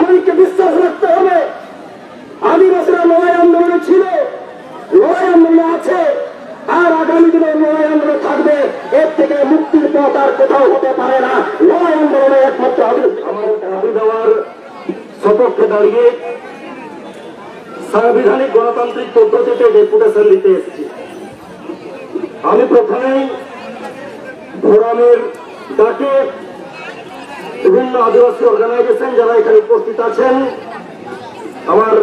আমাদেরকে বিশ্বাস রাখতে হবে আদিবাসীরা লড়াই আন্দোলনে ছিল, লড়াই আন্দোলনে আছে, আর আগামী দিনে লড়াই আন্দোলনে থাকবে। এর থেকে মুক্তির পথ আর কোথাও হতে পারে না। লড়াই আন্দোলনে একমাত্র আমার দাবি দেওয়ার সপক্ষে দাঁড়িয়ে সাংবিধানিক গণতান্ত্রিক পদ্ধতিতে ডেপুটেশন দিতে এসেছি। আমি প্রথমেই ফোরামের ডাকে বিভিন্ন আদিবাসী অর্গানাইজেশন যারা এখানে উপস্থিত আছেন, আমার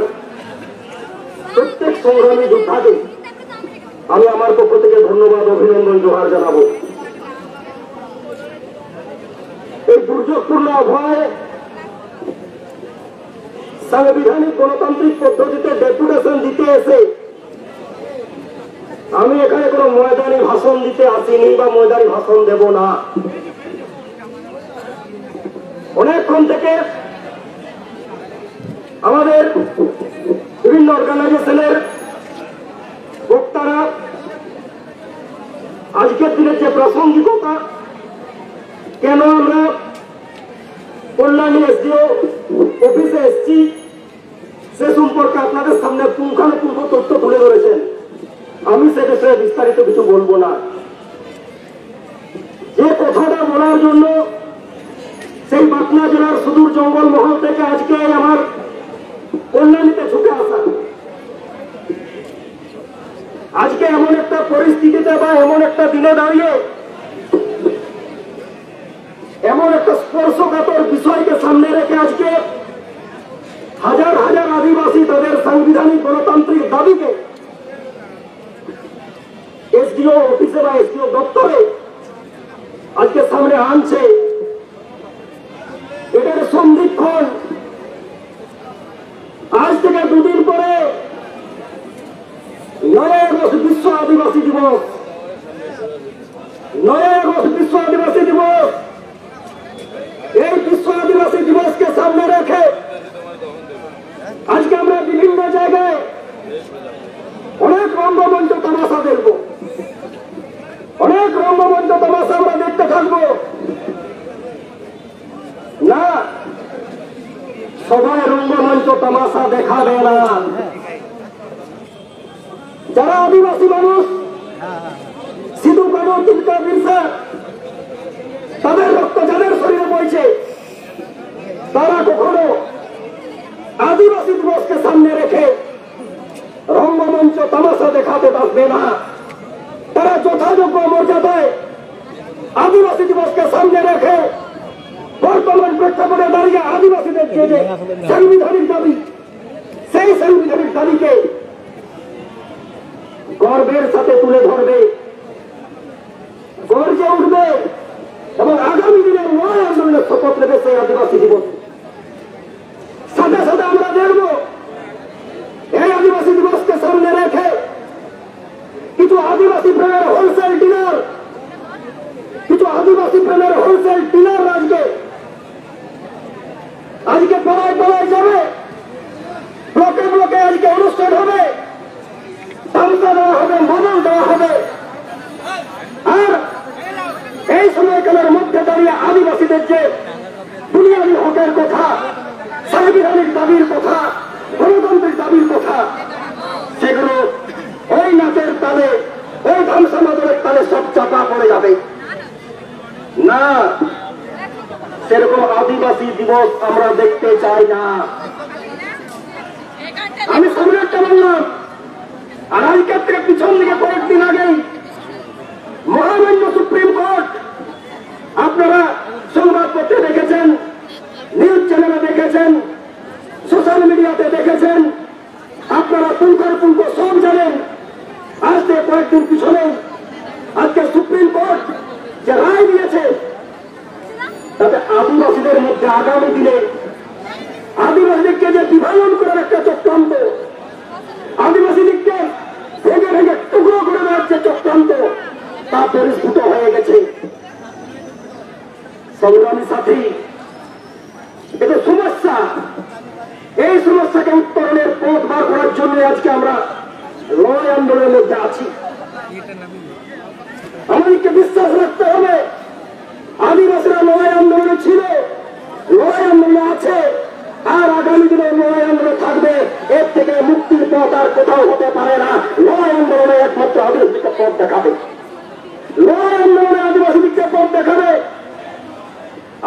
প্রত্যেক সংগ্রামী যোদ্ধাকে আমি আমার পক্ষ থেকে ধন্যবাদ, অভিনন্দন, জোহার জানাবো। এই দুর্যোগপূর্ণ আবহাওয়ায় সাংবিধানিক গণতান্ত্রিক পদ্ধতিতে ডেপুটেশন দিতে এসে আমি এখানে কোনো ময়দানি ভাষণ দিতে আসিনি বা ময়দানি ভাষণ দেব না। অনেকক্ষণ থেকে আমাদের বিভিন্ন অর্গানাইজেশনের বক্তারা আজকের দিনের যে প্রাসঙ্গিকতা, কেন আমরা কল্যাণী এসডিও অফিসে এসেছি সে সম্পর্কে আপনাদের সামনে পুঙ্খানুপুঙ্খ তথ্য তুলে ধরেছেন। আমি সে বিষয়ে বিস্তারিত কিছু বলবো না। যে কথাটা বলার জন্য সেই পাটনা জেলার সুদূর জঙ্গল মহল থেকে আজকে আমার কল্যাণীতে ছুটে আসা, আজকে এমন একটা পরিস্থিতিতে বা এমন একটা দিনে দাঁড়িয়ে এমন একটা স্পর্শকাতর বিষয়কে সামনে রেখে আজকে হাজার হাজার আদিবাসী তাদের সাংবিধানিক গণতান্ত্রিক দাবিকে এসডিও অফিসে বা এসডিও দপ্তরে আজকে সামনে আনছে, এটাকে সন্ধিক্ষণ। আজ থেকে দুদিন পরে 9 আগস্ট বিশ্ব আদিবাসী দিবস, 9 আগস্ট বিশ্ব আদিবাসী দিবস। এই বিশ্ব আদিবাসী দিবসকে সামনে রেখে আজকে আমরা বিভিন্ন জায়গায় অনেক রঙ্গমঞ্চ তামাশা দেখব, অনেক রঙ্গমঞ্চ তামাশা আমরা দেখতে থাকবো না। সবাই রঙ্গমঞ্চ তামাশা দেখাবে না। যারা আদিবাসী মানুষ, সিধু কানু তিলকা বিরসা, তাদের রক্ত যাদের শরীরে বইছে, তারা কখনো আদিবাসী দিবসকে সামনে রেখে রঙ্গমঞ্চ তামাশা দেখাতে পারবে না। তারা যথাযোগ্য মর্যাদায় আদিবাসী দিবসকে সামনে রেখে বর্তমান প্রেক্ষাপটে দাঁড়িয়ে আদিবাসীদের যে সাংবিধানিক দাবি, সেই সাংবিধানিক দাবিকে গর্বের সাথে তুলে ধরবে, গর্জে উঠবে এবং আগামী দিনের লড়াই আন্দোলনের শপথ নেবে সেই আদিবাসী দিবস। সাথে সাথে আমরা দেখব এই আদিবাসী দিবসকে সামনে রেখে কিছু আদিবাসী প্রেমের হোলসেল ডিলার, কিছু আদিবাসী প্রেমের হোলসেল ডিলার আজকে পাড়ায় পাড়ায় যাবে, ব্লকে ব্লকে আজকে অনুষ্ঠান হবে, তামসা দেওয়া হবে, মদল দেওয়া হবে। আর এই সময়কালের মধ্যে দাঁড়িয়ে আদিবাসীদের যে বুনিয়াদী হকের কথা, সাংবিধানিক দাবির কথা, গণতান্ত্রিক দাবির কথা, সেগুলো ওই নাচের তালে, ওই ধামসা মাদলের তালে সব চাপা পড়ে যাবে না। সেরকম আদিবাসী দিবস আমরা দেখতে চাই না। আমি সামনে একটা বললাম, আর আজকের থেকে পিছন দিকে কয়েকদিন আগেই মহামান্য সুপ্রিম কোর্ট, আপনারা সংবাদপত্রে দেখেছেন, নিউজ চ্যানেলে দেখেছেন, সোশ্যাল মিডিয়াতে দেখেছেন, আপনারা পুঙ্খানুপুঙ্খ সব জানেন। আজ থেকে কয়েকদিন পিছনে আজকে সুপ্রিম কোর্ট যে রায় দিয়েছে, তাতে আদিবাসীদের মধ্যে আগামী দিনে আদিবাসীদেরকে যে বিভাজন করার একটা চক্রান্ত, আদিবাসীদেরকে ভেঙে ভেঙে টুকরো করে দেওয়ার যে চক্রান্ত, তা পরিস্ফুট হয়ে গেছে। সংগ্রামী সাথী, এটা সমস্যা। এই সমস্যাকে উত্তরণের পথ বার করার জন্য আজকে আমরা লড়াই আন্দোলনের মধ্যে আছি। আমাদেরকে বিশ্বাস রাখতে হবে আদিবাসীরা লড়াই আন্দোলনে ছিল, লড়াই আন্দোলনে আছে, আর পথ আর কোথাও হতে পারে না। লড়াই আন্দোলনে একমাত্র আদিবাসীকে পথ দেখাবে, লড়াই আন্দোলনে আদিবাসীকে পথ দেখাবে।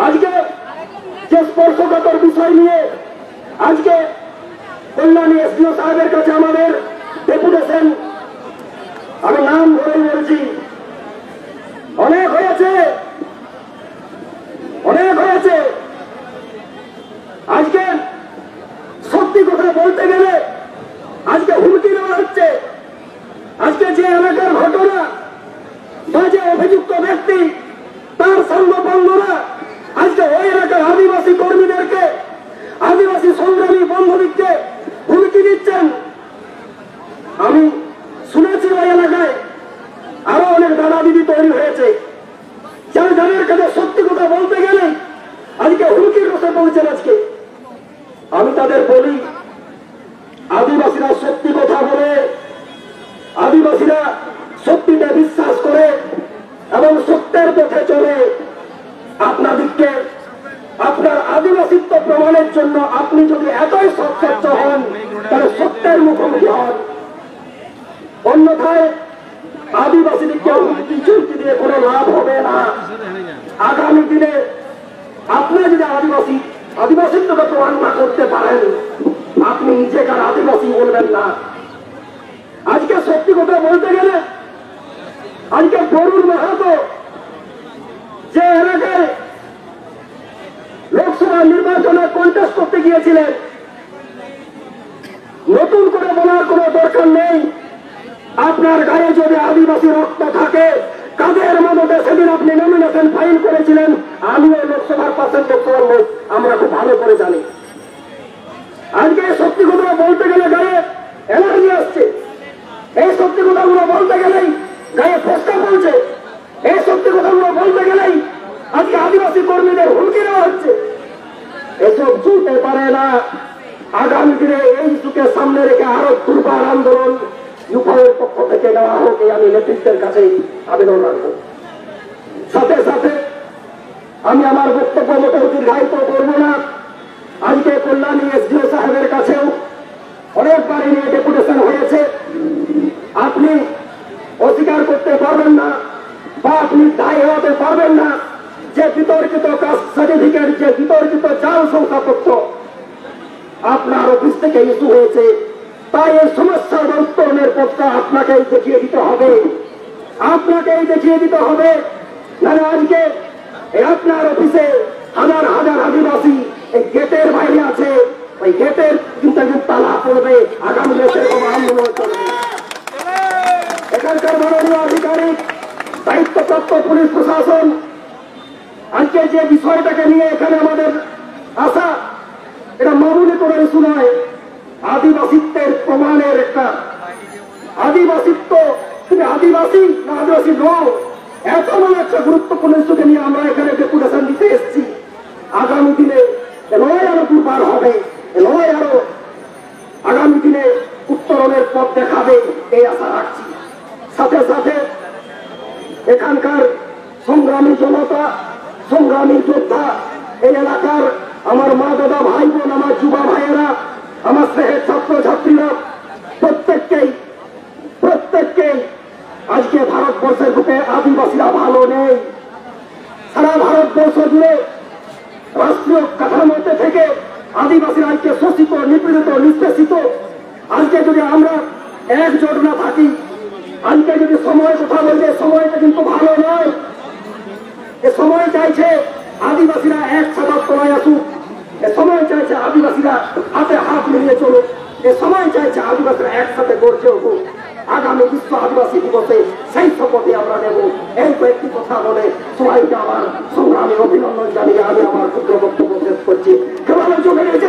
আজকে যে স্পর্শকাতর বিষয় নিয়ে আজকে কল্যাণী এসডিও সাহেবের কাছে আমাদের ডেপুটেশন, আমি নাম ধরেই বলছি, অনেক হয়েছে, অনেক হয়েছে। আজকে সত্যি কথা বলতে গেলে আজকে হুমকি দেওয়া হচ্ছে। আজকে যে এলাকার ঘটনা বা যে অভিযুক্ত ব্যক্তি তার সঙ্গপঙ্গরা আজকে ওই এলাকার আদিবাসী কর্মীদেরকে, আদিবাসী সংগ্রামী বন্ধুদেরকে হুমকি দিচ্ছেন। আমি শুনেছি ওই এলাকায় আরো অনেক দাদা দিদি তৈরি হয়েছে, যাদের কাছে সত্যি কথা বলতে গেলে আজকে হুমকির কথা বলছেন। আজকে আমি তাদের বলি, আদিবাসীরা সত্যি কথা বলে, আদিবাসীরা সত্যিটা বিশ্বাস করে এবং সত্যের পথে চলে। আপনাদেরকে আপনার আদিবাসিত্ব প্রমাণের জন্য আপনি যদি এতই সচ্ছচ্ছ হন তাহলে সত্যের মুখোমুখি হন, অন্যথায় আদিবাসীদেরকে হুমকি চুমকি দিয়ে কোনো লাভ হবে না। আগামী দিনে আপনি যদি আদিবাসিত্বকে প্রমাণ না করতে পারেন, আপনি নিজেকার আদিবাসী বলবেন না। আজকে সত্যি কথা বলতে গেলে আজকে বরুণ মাহাতো যে এলাকায় লোকসভা নির্বাচনে কন্টেস্ট করতে গিয়েছিলেন, নতুন করে বলার কোনো দরকার নেই। আপনার গায়ে যদি আদিবাসী রক্ত থাকে, কাদের মদতে সেদিন আপনি নমিনেশন ফাইল করেছিলেন, আমিও লোকসভার পাশের লোকসভার লোক, আমরা খুব ভালো করে জানি। আজকে সত্যি কথা বলতে গেলে গায়ে এলার্জি আসছে, এই সত্যি কথাগুলো বলতে গেলেই গায়ে ফসকা বলছে, এই সত্যি কথাগুলো বলতে গেলেই আজকে আদিবাসী কর্মীদের হুমকি দেওয়া হচ্ছে। এসব চলতে পারে না। আগামী দিনে এই ইস্যুকে সামনে রেখে আরো দুর্বার আন্দোলন ইউপির পক্ষ থেকে নেওয়া হোক, আমি নেতৃত্বের কাছে আবেদন রাখব। সাথে সাথে আমি আমার বক্তব্য মোটেও দীর্ঘায়িত করব না। আজকে কল্যাণী এসডিও সাহেবের কাছেও অনেকবার নিয়ে ডেপুটেশন হয়েছে। আপনি অস্বীকার করতে পারবেন না বা আপনি দায়ী হতে পারবেন না যে বিতর্কিত কাস্ট সার্টিফিকেট, যে বিতর্কিত জাল শংসাপত্র আপনার অফিস থেকে ইস্যু হয়েছে, তাই এই সমস্যার উত্তরণের পথটা আপনাকেই দেখিয়ে দিতে হবে, আপনাকেই দেখিয়ে দিতে হবে। নাহলে আজকে আপনার অফিসে হাজার হাজার আদিবাসী এই গেটের বাইরে আছে, ওই গেটের কিন্তু একদিন তালা পড়বে, আগামী দেশের কোনো আন্দোলন চলবে। এখানকার মাননীয় আধিকারিক, দায়িত্বপ্রাপ্ত পুলিশ প্রশাসন আজকে যে বিষয়টাকে নিয়ে এখানে আমাদের আসা, এটা মামুলি কোনো ইস্যু নয়। আদিবাসিত্বের প্রমাণের একটা আদিবাসিত্ব, তুমি আদিবাসী না আদিবাসী নও, এত বড় একটা গুরুত্বপূর্ণ ইস্যুকে নিয়ে আমরা এখানে ডেপুটেশন দিতে এসেছি। আগামী দিনে লড়াই আরো দুর্বার হবে, লড়াই আরো আগামী দিনে উত্তরণের পথ দেখাবে, এই আশা রাখছি। সাথে সাথে এখানকার সংগ্রামী জনতা, সংগ্রামী যোদ্ধা, এই এলাকার আমার মা দাদা ভাই বোন, আমার যুবা ভাইয়েরা, আমার স্নেহের ছাত্র ছাত্রীরা, প্রত্যেককেই আজকে ভারতবর্ষের বুকে আদিবাসীরা ভালো নেই। সারা ভারতবর্ষ জুড়ে রাষ্ট্রীয় কাঠামোতে থেকে আদিবাসীরা আজকে শোষিত, নিপীড়িত, নিষ্পেষিত। আজকে যদি আমরা একজোট না থাকি, আজকে যদি সময় কথা বলবে, সময়টা কিন্তু ভালো নয়। এ সময় চাইছে আদিবাসীরা একসাথে তলায় আসুক, এ সময় চাইছে আদিবাসীরা হাতে হাত মিলিয়ে চলুক, এ সময় চাইছে আদিবাসীরা একসাথে গড়ে উঠুক। আগামী বিশ্ব আদিবাসী দিবসে সেই শপথে আমরা নেব। এই কয়েকটি কথা বলে সবাইকে আমার সংগ্রামী অভিনন্দন জানিয়ে আমি আমার ক্ষুদ্র বক্তব্য শেষ করছি। কেবল চোখে রয়েছে